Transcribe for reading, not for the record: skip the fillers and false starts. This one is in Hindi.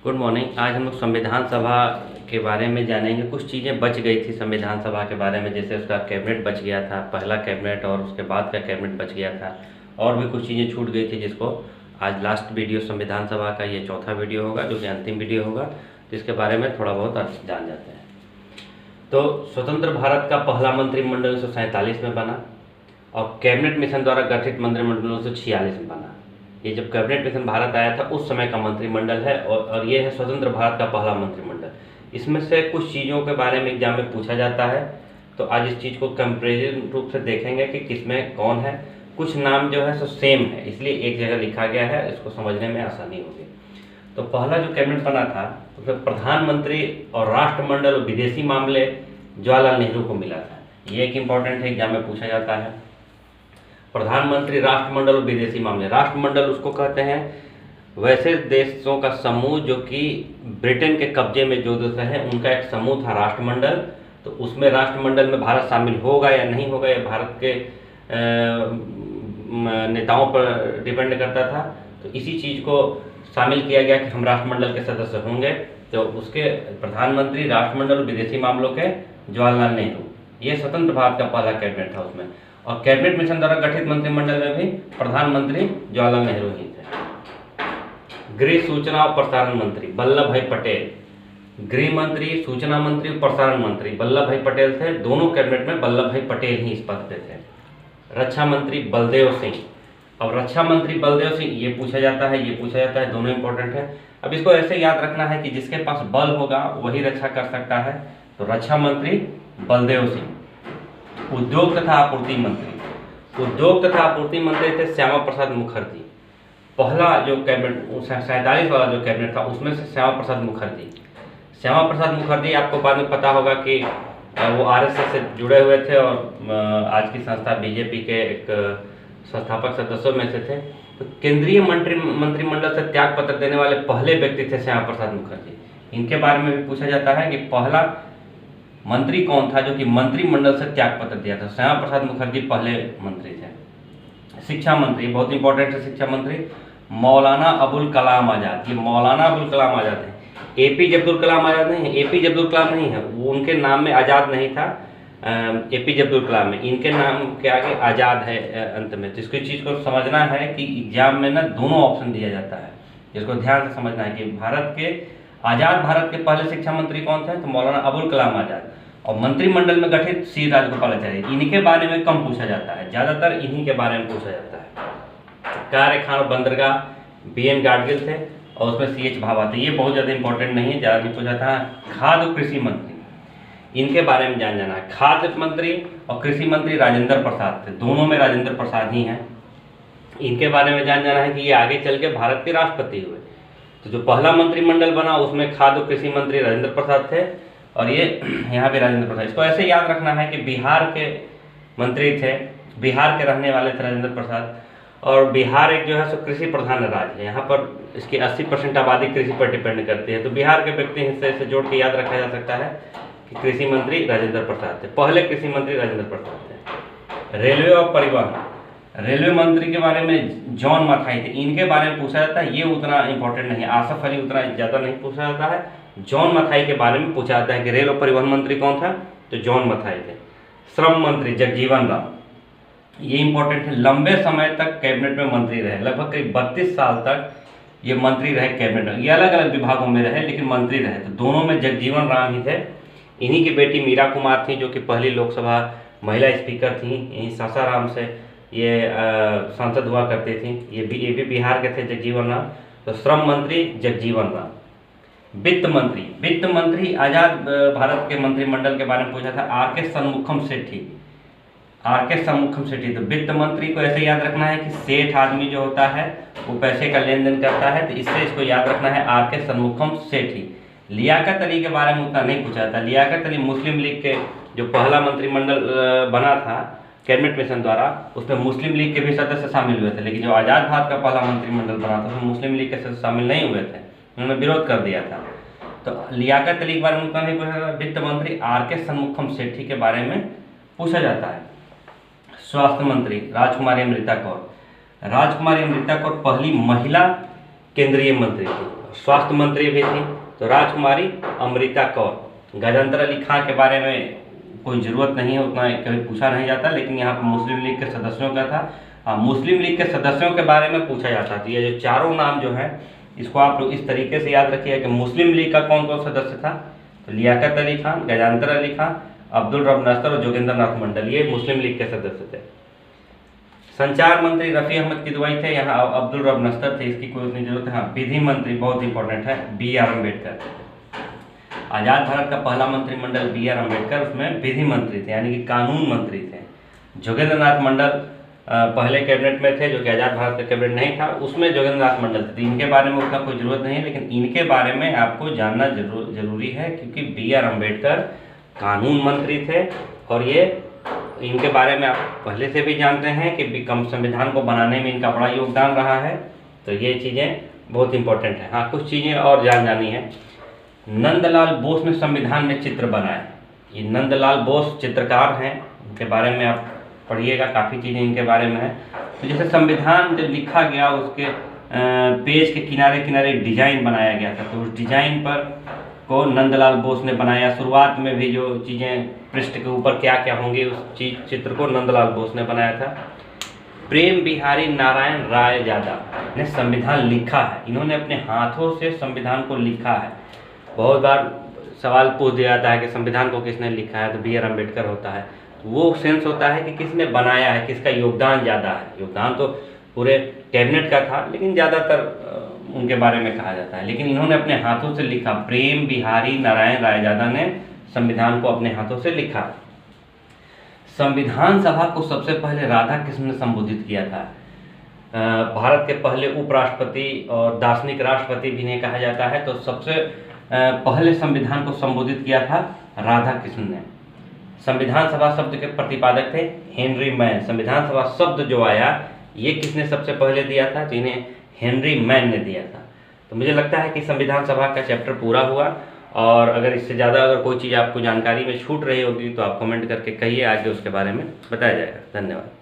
Good morning. आज हम लोग संविधान सभा के बारे में जानेंगे। कुछ चीज़ें बच गई थी संविधान सभा के बारे में, जैसे उसका कैबिनेट बच गया था, पहला कैबिनेट और उसके बाद का कैबिनेट बच गया था, और भी कुछ चीज़ें छूट गई थी जिसको आज लास्ट वीडियो संविधान सभा का ये चौथा वीडियो होगा, जो कि अंतिम वीडियो होगा, जिसके बारे में थोड़ा बहुत आज जान जाते हैं। तो स्वतंत्र भारत का पहला मंत्रिमंडल 1947 में बना और कैबिनेट मिशन द्वारा गठित मंत्रिमंडल 1946 में बना। ये जब कैबिनेट मिशन भारत आया था उस समय का मंत्रिमंडल है और ये है स्वतंत्र भारत का पहला मंत्रिमंडल। इसमें से कुछ चीज़ों के बारे में एग्जाम में पूछा जाता है, तो आज इस चीज़ को कंपेरिजन रूप से देखेंगे कि किसमें कौन है। कुछ नाम जो है सो सेम है, इसलिए एक जगह लिखा गया है, इसको समझने में आसानी होगी। तो पहला जो कैबिनेट बना था उसमें प्रधानमंत्री और राष्ट्रमंडल और विदेशी मामले जवाहरलाल नेहरू को मिला था। ये एक इम्पॉर्टेंट है, एग्जाम में पूछा जाता है। प्रधानमंत्री, राष्ट्रमंडल और विदेशी मामले। राष्ट्रमंडल उसको कहते हैं वैसे देशों का समूह जो कि ब्रिटेन के कब्जे में जो देश है उनका एक समूह था राष्ट्रमंडल। तो उसमें राष्ट्रमंडल में भारत शामिल होगा या नहीं होगा, यह भारत के नेताओं पर डिपेंड करता था। तो इसी चीज़ को शामिल किया गया कि हम राष्ट्रमंडल के सदस्य होंगे। तो उसके प्रधानमंत्री, राष्ट्रमंडल, विदेशी मामलों के जवाहरलाल नेहरू, ये स्वतंत्र भारत का पहला कैबिनेट था उसमें। और कैबिनेट मिशन द्वारा गठित मंत्रिमंडल में भी प्रधानमंत्री जवाहरलाल नेहरू ही थे। गृह, सूचना और प्रसारण मंत्री वल्लभ भाई पटेल। गृह मंत्री, सूचना मंत्री, प्रसारण मंत्री वल्लभ भाई पटेल थे। दोनों कैबिनेट में वल्लभ भाई पटेल ही इस पद पे थे। रक्षा मंत्री बलदेव सिंह। अब रक्षा मंत्री बलदेव सिंह ये पूछा जाता है, दोनों इंपॉर्टेंट है। अब इसको ऐसे याद रखना है कि जिसके पास बल होगा वही रक्षा कर सकता है। तो रक्षा मंत्री बलदेव सिंह। उद्योग तथा आपूर्ति मंत्री। उद्योग तथा आपूर्ति मंत्री थे श्यामा प्रसाद मुखर्जी। पहला जो कैबिनेट 1947 वाला जो कैबिनेट था उसमें से श्यामा प्रसाद मुखर्जी। श्यामा प्रसाद मुखर्जी आपको बाद में पता होगा कि वो आरएसएस से जुड़े हुए थे और आज की संस्था बीजेपी के एक संस्थापक सदस्यों में से थे। तो केंद्रीय मंत्रिमंडल से त्याग पत्र देने वाले पहले व्यक्ति थे श्यामा प्रसाद मुखर्जी। इनके बारे में भी पूछा जाता है कि पहला मंत्री कौन था जो कि मंत्रिमंडल से त्याग पत्र दिया था। श्यामा प्रसाद मुखर्जी पहले मंत्री थे। शिक्षा मंत्री, बहुत इंपॉर्टेंट है शिक्षा मंत्री, मौलाना अबुल कलाम आज़ाद। ये मौलाना अबुल कलाम आज़ाद है, एपीजे अब्दुल कलाम आज़ाद नहीं है। एपीजे अब्दुल कलाम नहीं है, वो उनके नाम में आज़ाद नहीं था, एपीजे अब्दुल कलाम में, इनके नाम के आगे आज़ाद है अंत में। तो इसको चीज़ को समझना है कि एग्जाम में ना दोनों ऑप्शन दिया जाता है, जिसको ध्यान से समझना है कि आज़ाद भारत के पहले शिक्षा मंत्री कौन थे, तो मौलाना अबुल कलाम आज़ाद। और मंत्रिमंडल में गठित सी राजगोपालाचारी, इनके बारे में कम पूछा जाता है, ज़्यादातर इन्हीं के बारे में पूछा जाता है। कार्य, खान और बंदरगाह बीएन गाडगिल थे और उसमें सीएच भाभा थे। ये बहुत ज़्यादा इंपॉर्टेंट नहीं है, ज़्यादा नहीं पूछा था। खाद्य और कृषि मंत्री, इनके बारे में जाना है। खाद्य मंत्री और कृषि मंत्री राजेंद्र प्रसाद थे, दोनों में राजेंद्र प्रसाद ही हैं। इनके बारे में जाना है कि ये आगे चल के भारत के राष्ट्रपति हुए। तो जो पहला मंत्रिमंडल बना उसमें खाद्य और कृषि मंत्री राजेंद्र प्रसाद थे और ये यहाँ पे राजेंद्र प्रसाद। इसको ऐसे याद रखना है कि बिहार के मंत्री थे, बिहार के रहने वाले थे राजेंद्र प्रसाद। और बिहार एक जो है सो कृषि प्रधान राज्य है, यहाँ पर इसकी 80% आबादी कृषि पर डिपेंड करती है। तो बिहार के व्यक्ति हिस्से से जोड़ के याद रखा जा सकता है कि कृषि मंत्री राजेंद्र प्रसाद थे, पहले कृषि मंत्री राजेंद्र प्रसाद थे। रेलवे और परिवहन, रेलवे मंत्री के बारे में जॉन मथाई थे, इनके बारे में पूछा जाता है, ये उतना इंपॉर्टेंट नहीं है। आसफ अली उतना ज़्यादा नहीं पूछा जाता है। जॉन मथाई के बारे में पूछा जाता है कि रेल और परिवहन मंत्री कौन था, तो जॉन मथाई थे। श्रम मंत्री जगजीवन राम, ये इंपॉर्टेंट है, लंबे समय तक कैबिनेट में मंत्री रहे, लगभग करीब 32 साल तक ये मंत्री रहे कैबिनेट में। ये अलग अलग विभागों में रहे लेकिन मंत्री रहे। तो दोनों में जगजीवन राम ही थे। इन्हीं की बेटी मीरा कुमार थी जो कि पहली लोकसभा महिला स्पीकर थी, यहीं सासाराम से ये सांसद हुआ करती थी। ये भी बिहार के थे जगजीवन राम। तो श्रम मंत्री जगजीवन राम। वित्त मंत्री आज़ाद भारत के मंत्रिमंडल के बारे में पूछा था, आर के षणमुखम सेठी। तो वित्त मंत्री को ऐसे याद रखना है कि सेठ आदमी जो होता है वो पैसे का लेन देन करता है, तो इससे इसको याद रखना है आर के षणमुखम सेठी। लियाकत अली के बारे में उतना नहीं पूछा था। लियाकत अली मुस्लिम लीग के जो पहला मंत्रिमंडल बना था कैबिनेट मिशन द्वारा, उसमें मुस्लिम लीग के भी सदस्य शामिल हुए थे, लेकिन जो आज़ाद भारत का पहला मंत्रिमंडल बना था उसमें मुस्लिम लीग के सदस्य शामिल नहीं हुए थे, उन्होंने विरोध कर दिया था। तो लियाकत अली के बारे में उतना नहीं पूछा था। वित्त मंत्री आर के षणमुखम सेठी के बारे में पूछा जाता है। स्वास्थ्य मंत्री राजकुमारी अमृता कौर। राजकुमारी अमृता कौर पहली महिला केंद्रीय मंत्री थी स्वास्थ्य मंत्री भी थी, तो राजकुमारी अमृता कौर। गजेंद्र अली खां के बारे में कोई ज़रूरत नहीं है, उतना कभी पूछा नहीं जाता, लेकिन यहाँ पर मुस्लिम लीग के सदस्यों का था। मुस्लिम लीग के सदस्यों के बारे में पूछा जाता था। ये जो चारों नाम जो है, इसको आप लोग इस तरीके से याद रखिए कि मुस्लिम लीग का कौन कौन सदस्य था। तो लियाकत अली खान, गजेंद्र अली खां, अब्दुल रब नस्तर और जोगेंद्र नाथ मंडल, ये मुस्लिम लीग के सदस्य थे। संचार मंत्री रफ़ी अहमद किदवई थे, यहाँ अब्दुल रब नस्तर थे, इसकी कोई उतनी जरूरत है। हाँ, विधि मंत्री बहुत इंपॉर्टेंट है, B.R. अम्बेडकर। आज़ाद भारत का पहला मंत्रिमंडल B.R. अम्बेडकर, उसमें विधि मंत्री थे, यानी कि कानून मंत्री थे। जोगेंद्र नाथ मंडल पहले कैबिनेट में थे, जो कि आज़ाद भारत का कैबिनेट नहीं था, उसमें जोगेंद्र नाथ मंडल थे। इनके बारे में उतना कोई ज़रूरत नहीं है, लेकिन इनके बारे में आपको जानना जरूरी है, क्योंकि B.R. अम्बेडकर कानून मंत्री थे, और ये इनके बारे में आप पहले से भी जानते हैं कि संविधान को बनाने में इनका बड़ा योगदान रहा है। तो ये चीज़ें बहुत इंपॉर्टेंट हैं। हाँ, कुछ चीज़ें और जानी है। नंदलाल बोस ने संविधान में चित्र बनाए। ये नंदलाल बोस चित्रकार हैं, उनके बारे में आप पढ़िएगा, काफ़ी चीज़ें इनके बारे में है। तो जैसे संविधान जब लिखा गया, उसके पेज के किनारे किनारे डिजाइन बनाया गया था, तो उस डिजाइन पर को नंदलाल बोस ने बनाया। शुरुआत में भी जो चीज़ें पृष्ठ के ऊपर क्या क्या होंगी, उस चित्र को नंदलाल बोस ने बनाया था। प्रेम बिहारी नारायण राय यादव ने संविधान लिखा है। इन्होंने अपने हाथों से संविधान को लिखा है। बहुत बार सवाल पूछ दिया जाता है कि संविधान को किसने लिखा है, तो B.R. अम्बेडकर होता है। वो सेंस होता है कि किसने बनाया है, किसका योगदान ज़्यादा है। योगदान तो पूरे कैबिनेट का था, लेकिन ज़्यादातर उनके बारे में कहा जाता है। लेकिन इन्होंने अपने हाथों से लिखा। प्रेम बिहारी नारायण राय यादव ने संविधान को अपने हाथों से लिखा। संविधान सभा को सबसे पहले राधा कृष्ण ने संबोधित किया था। भारत के पहले उपराष्ट्रपति और दार्शनिक राष्ट्रपति भी इन्हें कहा जाता है। तो सबसे पहले संविधान को संबोधित किया था राधा कृष्ण ने। संविधान सभा शब्द के प्रतिपादक थे हेनरी मैन। संविधान सभा शब्द जो आया, ये किसने सबसे पहले दिया था, तो इन्हें हेनरी मैन ने दिया था। तो मुझे लगता है कि संविधान सभा का चैप्टर पूरा हुआ, और अगर इससे ज़्यादा अगर कोई चीज़ आपको जानकारी में छूट रही होगी तो आप कमेंट करके कहिए, आगे उसके बारे में बताया जाएगा। धन्यवाद।